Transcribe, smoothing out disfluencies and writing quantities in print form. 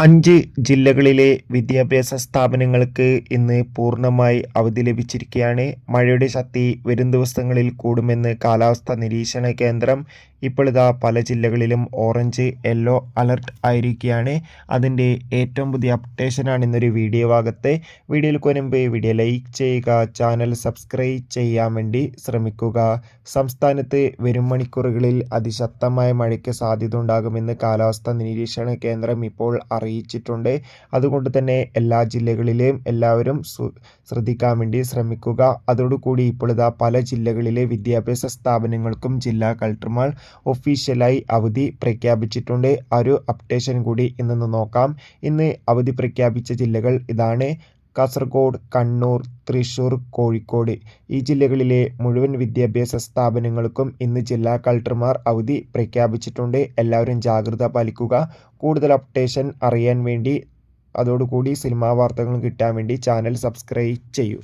5 ജില്ലകളിലെ വിദ്യാഭ്യാസ സ്ഥാപനങ്ങൾക്ക് ഇന്ന് പൂർണ്ണമായി അവധി ലഭിച്ചിരിക്കുകയാണ്. മഴയുടെ ശക്തി വരും ദിവസങ്ങളിൽ കൂടുമെന്ന് കാലാവസ്ഥാ നിരീക്ഷണ കേന്ദ്രം ഇപ്പോഴിതാ പല ജില്ലകളിലും ഓറഞ്ച്, യെല്ലോ അലർട്ട് ആയിരിക്കുകയാണ്. അതിൻ്റെ ഏറ്റവും പുതിയ അപ്ഡേഷനാണ് ഇന്നൊരു വീഡിയോ ഭാഗത്ത്. വീഡിയോയിൽ മുൻപ് വീഡിയോ ലൈക്ക് ചെയ്യുക, ചാനൽ സബ്സ്ക്രൈബ് ചെയ്യാൻ വേണ്ടി ശ്രമിക്കുക. സംസ്ഥാനത്ത് വരും മണിക്കൂറുകളിൽ അതിശക്തമായ മഴയ്ക്ക് സാധ്യത ഉണ്ടാകുമെന്ന് കാലാവസ്ഥാ നിരീക്ഷണ കേന്ദ്രം ഇപ്പോൾ അറിയിച്ചിട്ടുണ്ട്. അതുകൊണ്ട് തന്നെ എല്ലാ ജില്ലകളിലെയും എല്ലാവരും ശ്രദ്ധിക്കാൻ വേണ്ടി ശ്രമിക്കുക. അതോടുകൂടി ഇപ്പോഴിതാ പല ജില്ലകളിലെ വിദ്യാഭ്യാസ സ്ഥാപനങ്ങൾക്കും ജില്ലാ കളക്ടർമാർ ഒഫീഷ്യലായി അവധി പ്രഖ്യാപിച്ചിട്ടുണ്ട്. ഒരു അപ്ഡേഷൻ കൂടി ഇന്ന് നോക്കാം. ഇന്ന് അവധി പ്രഖ്യാപിച്ച ജില്ലകൾ ഇതാണ്: കാസർഗോഡ്, കണ്ണൂർ, തൃശൂർ, കോഴിക്കോട്. ഈ ജില്ലകളിലെ മുഴുവൻ വിദ്യാഭ്യാസ സ്ഥാപനങ്ങൾക്കും ഇന്ന് ജില്ലാ കളക്ടർമാർ അവധി പ്രഖ്യാപിച്ചിട്ടുണ്ട്. എല്ലാവരും ജാഗ്രത പാലിക്കുക. കൂടുതൽ അപ്ഡേഷൻ അറിയാൻ വേണ്ടി, അതോടുകൂടി സിനിമാ വാർത്തകൾ കിട്ടാൻ വേണ്ടി ചാനൽ സബ്സ്ക്രൈബ് ചെയ്യൂ.